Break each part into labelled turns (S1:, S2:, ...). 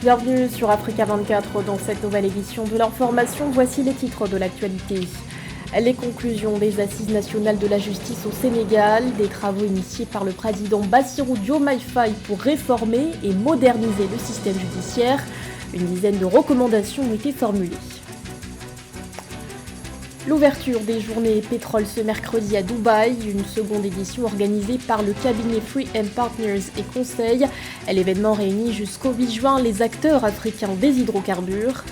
S1: Bienvenue sur Africa 24 dans cette nouvelle édition de l'information. Voici les titres de l'actualité. Les conclusions des Assises nationales de la justice au Sénégal, des travaux initiés par le président Bassirou Diomaye Faye pour réformer et moderniser le système judiciaire. Une dizaine de recommandations ont été formulées. L'ouverture des journées pétrole ce mercredi à Dubaï, une seconde édition organisée par le cabinet Free Partners et Conseil. L'événement réunit jusqu'au 8 juin les acteurs africains des hydrocarbures.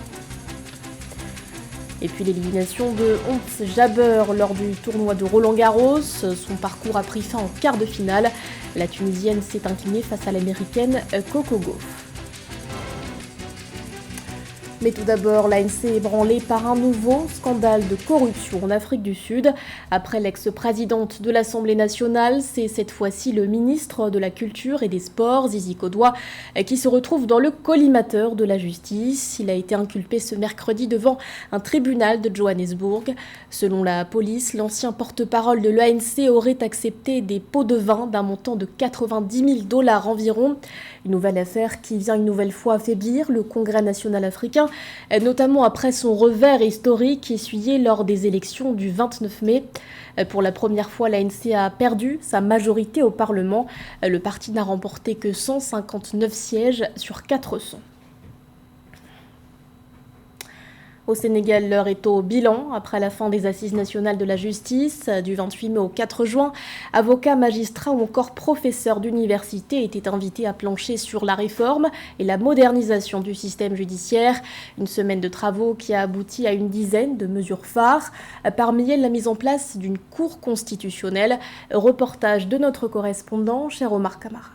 S1: Et puis l'élimination de Ons Jabeur lors du tournoi de Roland-Garros. Son parcours a pris fin en quart de finale. La Tunisienne s'est inclinée face à l'Américaine Coco Gauff. Mais tout d'abord, l'ANC est ébranlée par un nouveau scandale de corruption en Afrique du Sud. Après l'ex-présidente de l'Assemblée nationale, c'est cette fois-ci le ministre de la Culture et des Sports, Zizi Kodoua, qui se retrouve dans le collimateur de la justice. Il a été inculpé ce mercredi devant un tribunal de Johannesburg. Selon la police, l'ancien porte-parole de l'ANC aurait accepté des pots de vin d'un montant de $90 000 environ. Une nouvelle affaire qui vient une nouvelle fois affaiblir le Congrès national africain, notamment après son revers historique essuyé lors des élections du 29 mai. Pour la première fois, l'ANC a perdu sa majorité au Parlement. Le parti n'a remporté que 159 sièges sur 400. Au Sénégal, l'heure est au bilan. Après la fin des Assises nationales de la justice, du 28 mai au 4 juin, avocats, magistrats ou encore professeurs d'université étaient invités à plancher sur la réforme et la modernisation du système judiciaire. Une semaine de travaux qui a abouti à une dizaine de mesures phares. Parmi elles, la mise en place d'une cour constitutionnelle. Reportage de notre correspondant, cher Omar Kamara.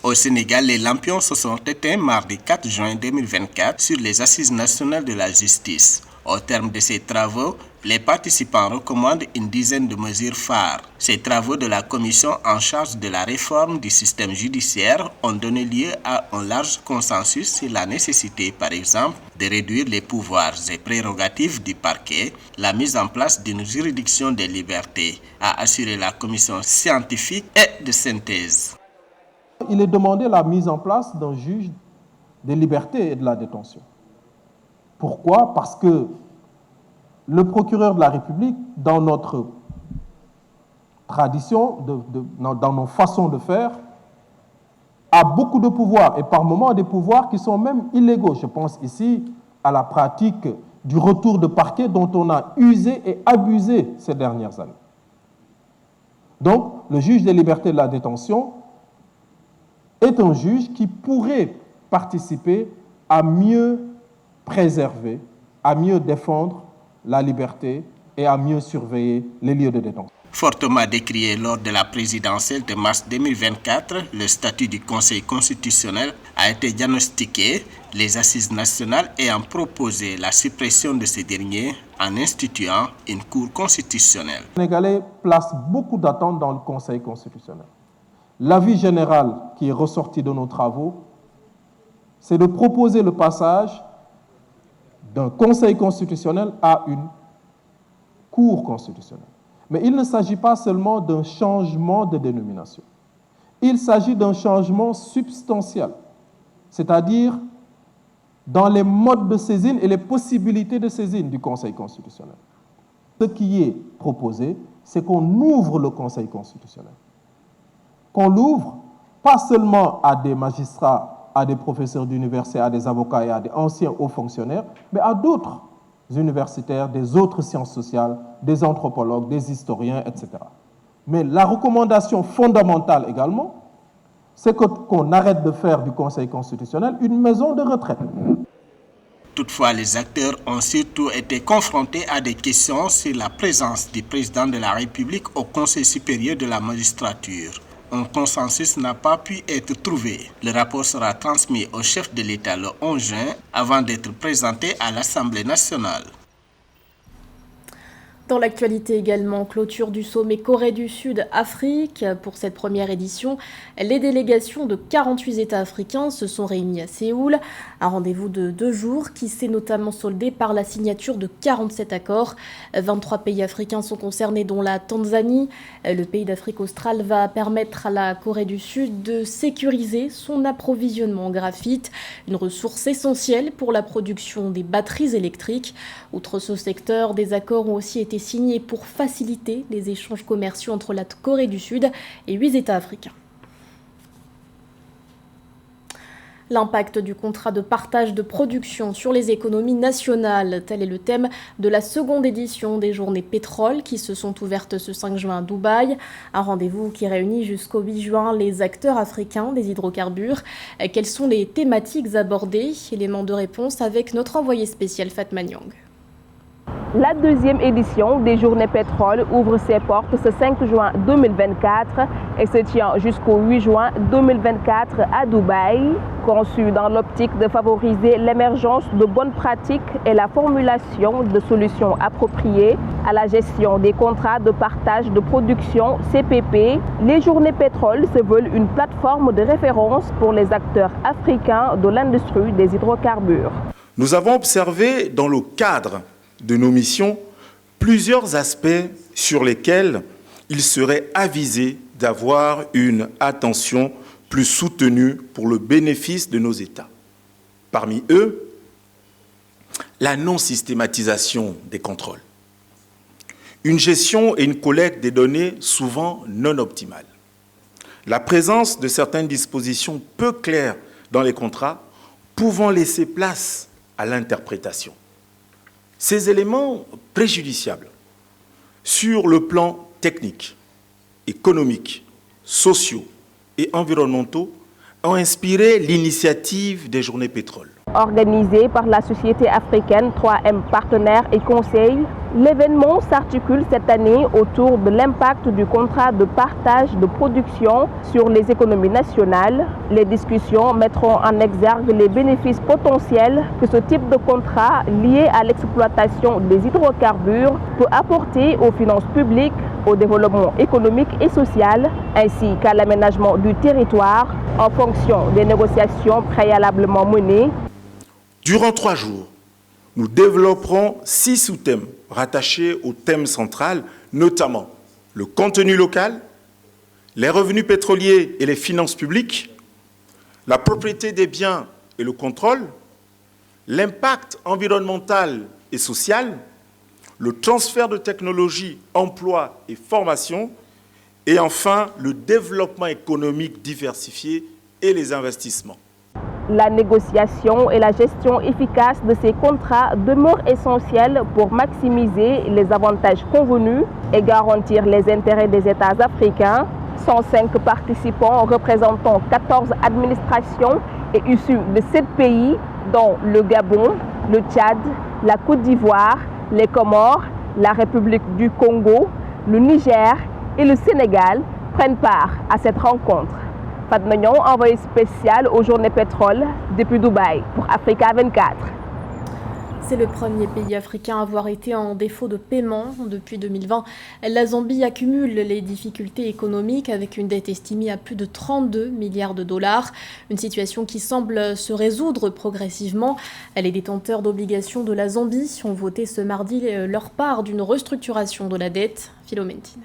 S2: Au Sénégal, les lampions se sont éteints mardi 4 juin 2024 sur les Assises nationales de la justice. Au terme de ces travaux, les participants recommandent une dizaine de mesures phares. Ces travaux de la commission en charge de la réforme du système judiciaire ont donné lieu à un large consensus sur la nécessité, par exemple, de réduire les pouvoirs et prérogatives du parquet, la mise en place d'une juridiction des libertés, a assuré la commission scientifique et de synthèse.
S3: Il est demandé la mise en place d'un juge des libertés et de la détention. Pourquoi? Parce que le procureur de la République, dans notre tradition, dans nos façons de faire, a beaucoup de pouvoirs et par moments des pouvoirs qui sont même illégaux. Je pense ici à la pratique du retour de parquet dont on a usé et abusé ces dernières années. Donc, le juge des libertés et de la détention est un juge qui pourrait participer à mieux préserver, à mieux défendre la liberté et à mieux surveiller les lieux de détention.
S2: Fortement décrié lors de la présidentielle de mars 2024, le statut du Conseil constitutionnel a été diagnostiqué, les assises nationales ayant proposé la suppression de ce dernier en instituant une Cour constitutionnelle.
S3: Les Sénégalais placent beaucoup d'attentes dans le Conseil constitutionnel. L'avis général qui est ressorti de nos travaux, c'est de proposer le passage d'un Conseil constitutionnel à une Cour constitutionnelle. Mais il ne s'agit pas seulement d'un changement de dénomination. Il s'agit d'un changement substantiel, c'est-à-dire dans les modes de saisine et les possibilités de saisine du Conseil constitutionnel. Ce qui est proposé, c'est qu'on ouvre le Conseil constitutionnel. Qu'on l'ouvre pas seulement à des magistrats, à des professeurs d'université, à des avocats et à des anciens hauts fonctionnaires, mais à d'autres universitaires, des autres sciences sociales, des anthropologues, des historiens, etc. Mais la recommandation fondamentale également, c'est qu'on arrête de faire du Conseil constitutionnel une maison de retraite.
S2: Toutefois, les acteurs ont surtout été confrontés à des questions sur la présence du président de la République au Conseil supérieur de la magistrature. Un consensus n'a pas pu être trouvé. Le rapport sera transmis au chef de l'État le 11 juin avant d'être présenté à l'Assemblée nationale.
S1: Dans l'actualité également, clôture du sommet Corée du Sud-Afrique. Pour cette première édition, les délégations de 48 États africains se sont réunies à Séoul. Un rendez-vous de 2 jours qui s'est notamment soldé par la signature de 47 accords. 23 pays africains sont concernés, dont la Tanzanie. Le pays d'Afrique australe va permettre à la Corée du Sud de sécuriser son approvisionnement en graphite, une ressource essentielle pour la production des batteries électriques. Outre ce secteur, des accords ont aussi été signés pour faciliter les échanges commerciaux entre la Corée du Sud et 8 États africains. L'impact du contrat de partage de production sur les économies nationales, tel est le thème de la seconde édition des Journées Pétrole qui se sont ouvertes ce 5 juin à Dubaï. Un rendez-vous qui réunit jusqu'au 8 juin les acteurs africains des hydrocarbures. Quelles sont les thématiques abordées? Élément de réponse avec notre envoyé spécial Fatma Nyang.
S4: La deuxième édition des Journées Pétrole ouvre ses portes ce 5 juin 2024 et se tient jusqu'au 8 juin 2024 à Dubaï. Conçue dans l'optique de favoriser l'émergence de bonnes pratiques et la formulation de solutions appropriées à la gestion des contrats de partage de production CPP, les Journées Pétrole se veulent une plateforme de référence pour les acteurs africains de l'industrie des hydrocarbures.
S5: Nous avons observé dans le cadre de nos missions plusieurs aspects sur lesquels il serait avisé d'avoir une attention plus soutenue pour le bénéfice de nos États. Parmi eux, la non-systématisation des contrôles, une gestion et une collecte des données souvent non optimales, la présence de certaines dispositions peu claires dans les contrats pouvant laisser place à l'interprétation. Ces éléments préjudiciables sur le plan technique, économique, sociaux et environnementaux ont inspiré l'initiative des Journées Pétrole.
S4: Organisée par la société africaine 3M Partenaires et Conseils, l'événement s'articule cette année autour de l'impact du contrat de partage de production sur les économies nationales. Les discussions mettront en exergue les bénéfices potentiels que ce type de contrat lié à l'exploitation des hydrocarbures peut apporter aux finances publiques, au développement économique et social, ainsi qu'à l'aménagement du territoire en fonction des négociations préalablement menées.
S5: Durant 3 jours, nous développerons 6 sous-thèmes rattachés au thème central, notamment le contenu local, les revenus pétroliers et les finances publiques, la propriété des biens et le contrôle, l'impact environnemental et social, le transfert de technologies, emploi et formation, et enfin le développement économique diversifié et les investissements.
S4: La négociation et la gestion efficace de ces contrats demeurent essentielles pour maximiser les avantages convenus et garantir les intérêts des États africains. 105 participants représentant 14 administrations et issus de 7 pays, dont le Gabon, le Tchad, la Côte d'Ivoire, les Comores, la République du Congo, le Niger et le Sénégal, prennent part à cette rencontre. Fatma Nyang, envoyé spécial aux Journées Pétrole depuis Dubaï pour Africa 24.
S1: C'est le premier pays africain à avoir été en défaut de paiement depuis 2020. La Zambie accumule les difficultés économiques avec une dette estimée à plus de 32 milliards de dollars. Une situation qui semble se résoudre progressivement. Les détenteurs d'obligations de la Zambie ont voté ce mardi leur part d'une restructuration de la dette. Philoméntine.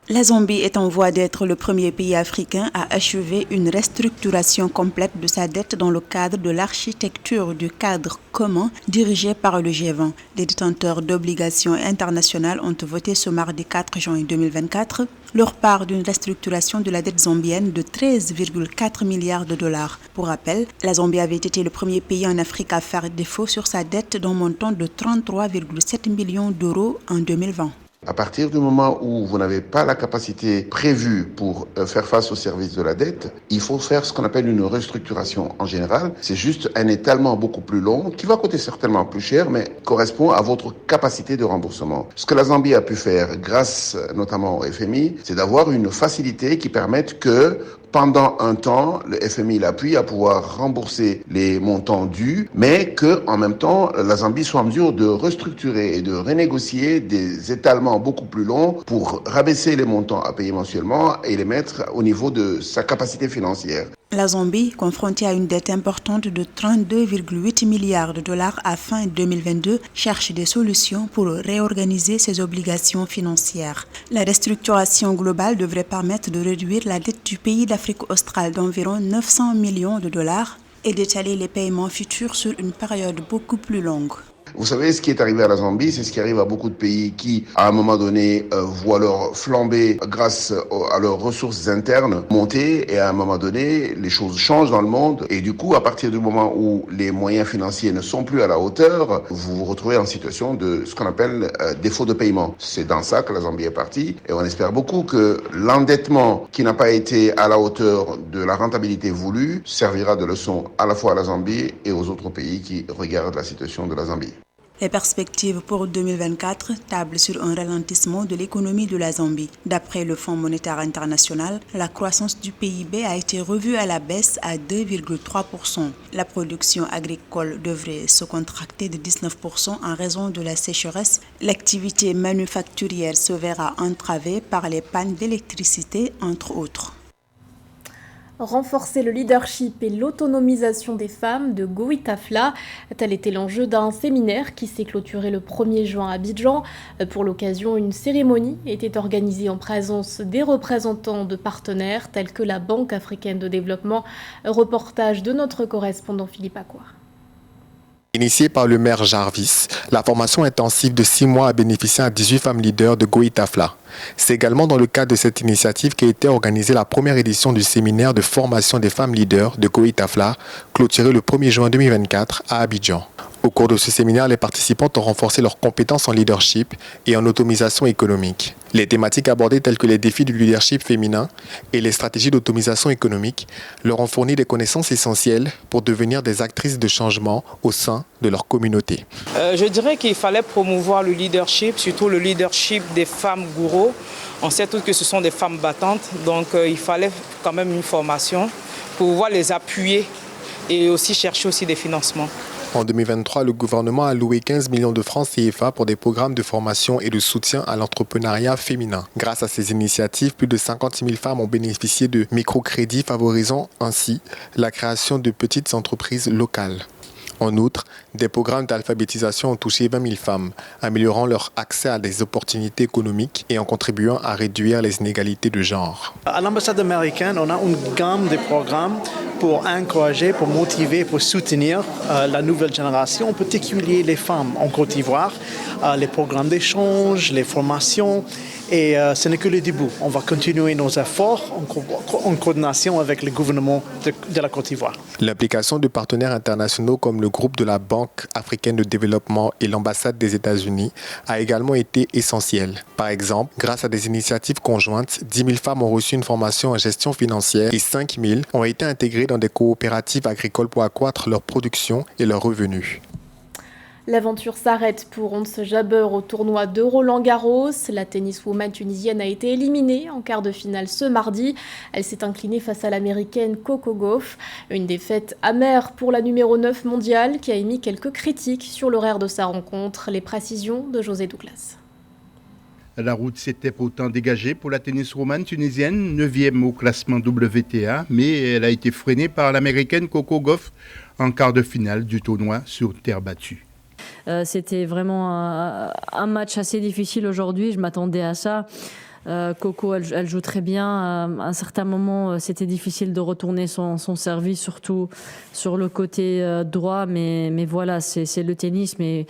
S6: La Zambie est en voie d'être le premier pays africain à achever une restructuration complète de sa dette dans le cadre de l'architecture du cadre commun dirigé par le G20. Les détenteurs d'obligations internationales ont voté ce mardi 4 juin 2024 leur part d'une restructuration de la dette zambienne de 13,4 milliards de dollars. Pour rappel, la Zambie avait été le premier pays en Afrique à faire défaut sur sa dette d'un montant de 33,7 millions d'euros en 2020.
S7: À partir du moment où vous n'avez pas la capacité prévue pour faire face au service de la dette, il faut faire ce qu'on appelle une restructuration. En général, c'est juste un étalement beaucoup plus long qui va coûter certainement plus cher, mais correspond à votre capacité de remboursement. Ce que la Zambie a pu faire grâce notamment au FMI, c'est d'avoir une facilité qui permette que pendant un temps, le FMI l'appuie à pouvoir rembourser les montants dus, mais que en même temps, la Zambie soit en mesure de restructurer et de renégocier des étalements beaucoup plus longs pour rabaisser les montants à payer mensuellement et les mettre au niveau de sa capacité financière.
S6: La Zambie, confrontée à une dette importante de 32,8 milliards de dollars à fin 2022, cherche des solutions pour réorganiser ses obligations financières. La restructuration globale devrait permettre de réduire la dette du pays d'Afrique australe d'environ 900 millions de dollars et d'étaler les paiements futurs sur une période beaucoup plus longue.
S7: Vous savez, ce qui est arrivé à la Zambie, c'est ce qui arrive à beaucoup de pays qui, à un moment donné, voient leur flambée grâce à leurs ressources internes monter, et à un moment donné, les choses changent dans le monde, et du coup, à partir du moment où les moyens financiers ne sont plus à la hauteur, vous vous retrouvez en situation de ce qu'on appelle défaut de paiement. C'est dans ça que la Zambie est partie, et on espère beaucoup que l'endettement qui n'a pas été à la hauteur de la rentabilité voulue servira de leçon à la fois à la Zambie et aux autres pays qui regardent la situation de la Zambie.
S6: Les perspectives pour 2024 tablent sur un ralentissement de l'économie de la Zambie. D'après le Fonds monétaire international, la croissance du PIB a été revue à la baisse à 2,3%. La production agricole devrait se contracter de 19% en raison de la sécheresse. L'activité manufacturière se verra entravée par les pannes d'électricité, entre autres.
S1: Renforcer le leadership et l'autonomisation des femmes de Goïtafla, tel était l'enjeu d'un séminaire qui s'est clôturé le 1er juin à Abidjan. Pour l'occasion, une cérémonie était organisée en présence des représentants de partenaires tels que la Banque africaine de développement. Reportage de notre correspondant Philippe Acquart.
S8: Initiée par le maire Jarvis, la formation intensive de 6 mois a bénéficié à 18 femmes leaders de Goïtafla. C'est également dans le cadre de cette initiative qu'a été organisée la première édition du séminaire de formation des femmes leaders de Goïtafla, clôturé le 1er juin 2024 à Abidjan. Au cours de ce séminaire, les participantes ont renforcé leurs compétences en leadership et en autonomisation économique. Les thématiques abordées telles que les défis du leadership féminin et les stratégies d'autonomisation économique leur ont fourni des connaissances essentielles pour devenir des actrices de changement au sein de leur communauté.
S9: Je dirais qu'il fallait promouvoir le leadership, surtout le leadership des femmes gourous. On sait tous que ce sont des femmes battantes, donc il fallait quand même une formation pour pouvoir les appuyer et aussi chercher aussi des financements.
S8: En 2023, le gouvernement a alloué 15 millions de francs CFA pour des programmes de formation et de soutien à l'entrepreneuriat féminin. Grâce à ces initiatives, plus de 50 000 femmes ont bénéficié de microcrédits favorisant ainsi la création de petites entreprises locales. En outre, des programmes d'alphabétisation ont touché 20 000 femmes, améliorant leur accès à des opportunités économiques et en contribuant à réduire les inégalités de genre.
S10: À l'ambassade américaine, on a une gamme de programmes pour encourager, pour motiver, pour soutenir la nouvelle génération, en particulier les femmes en Côte d'Ivoire, les programmes d'échange, les formations. Et ce n'est que le début. On va continuer nos efforts en coordination avec le gouvernement de la Côte d'Ivoire.
S8: L'implication de partenaires internationaux comme le groupe de la Banque africaine de développement et l'ambassade des États-Unis a également été essentielle. Par exemple, grâce à des initiatives conjointes, 10 000 femmes ont reçu une formation en gestion financière et 5 000 ont été intégrées dans des coopératives agricoles pour accroître leur production et leurs revenus.
S1: L'aventure s'arrête pour Ons Jabeur au tournoi de Roland-Garros. La tenniswoman tunisienne a été éliminée en quart de finale ce mardi. Elle s'est inclinée face à l'américaine Coco Gauff. Une défaite amère pour la numéro 9 mondiale qui a émis quelques critiques sur l'horaire de sa rencontre. Les précisions de José Douglas.
S11: La route s'était pourtant dégagée pour la tenniswoman tunisienne, 9e au classement WTA, mais elle a été freinée par l'américaine Coco Gauff en quart de finale du tournoi sur terre battue.
S12: C'était vraiment un match assez difficile aujourd'hui, je m'attendais à ça. Coco, elle joue très bien. À un certain moment, c'était difficile de retourner son service, surtout sur le côté droit. Mais voilà, c'est le tennis. Mais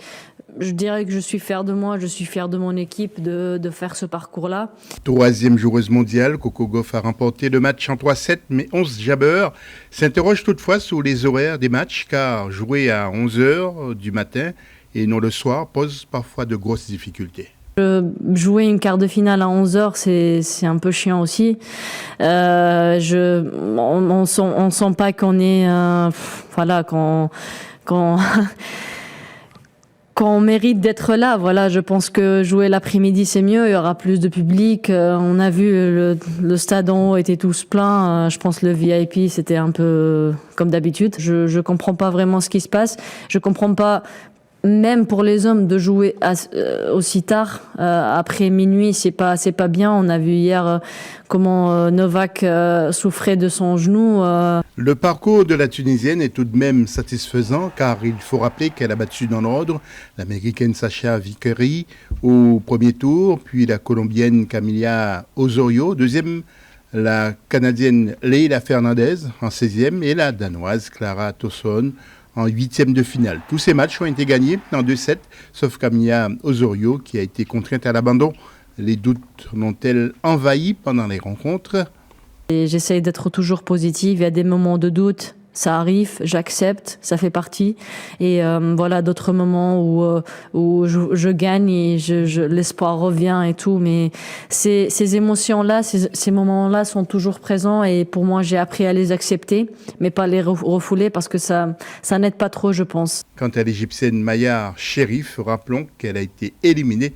S12: je dirais que je suis fière de moi, je suis fière de mon équipe de faire ce parcours-là.
S11: 3e joueuse mondiale, Coco Gauff a remporté le match en 3-7, mais Ons Jabeur s'interroge toutefois sur les horaires des matchs, car jouer à 11h du matin et non le soir pose parfois de grosses difficultés.
S12: Jouer une quart de finale à 11h, c'est un peu chiant aussi. On sent pas qu'on est... voilà, qu'on qu'on mérite d'être là. Voilà, je pense que jouer l'après-midi, c'est mieux. Il y aura plus de public. On a vu le stade en haut était tous plein. Je pense le VIP, c'était un peu comme d'habitude. Je comprends pas vraiment ce qui se passe. Je comprends pas. Même pour les hommes de jouer aussi tard après minuit, c'est pas bien. On a vu hier comment Novak souffrait de son genou.
S11: Le parcours de la Tunisienne est tout de même satisfaisant car il faut rappeler qu'elle a battu dans l'ordre l'Américaine Sasha Vickery au premier tour, puis la Colombienne Camila Osorio, deuxième la Canadienne Leila Fernandez en 16e et la Danoise Clara Tauson en 8e de finale. Tous ces matchs ont été gagnés en 2-7, sauf Camila Osorio qui a été contrainte à l'abandon. Les doutes l'ont-elles envahi pendant les rencontres?
S12: J'essaye d'être toujours positive. Il y a des moments de doute, ça arrive, j'accepte, ça fait partie. Et voilà, d'autres moments où je gagne et l'espoir revient et tout. Mais ces émotions-là, ces moments-là sont toujours présents et pour moi, j'ai appris à les accepter, mais pas les refouler parce que ça n'aide pas trop, je pense.
S11: Quant à l'Égyptienne Maya Sherif, rappelons qu'elle a été éliminée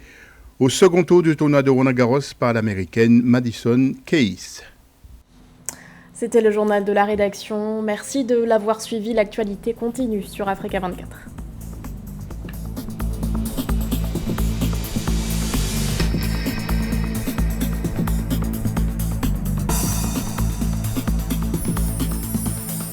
S11: au second tour du tournoi de Roland-Garros par l'Américaine Madison Keys.
S1: C'était le journal de la rédaction. Merci de l'avoir suivi. L'actualité continue sur Africa 24.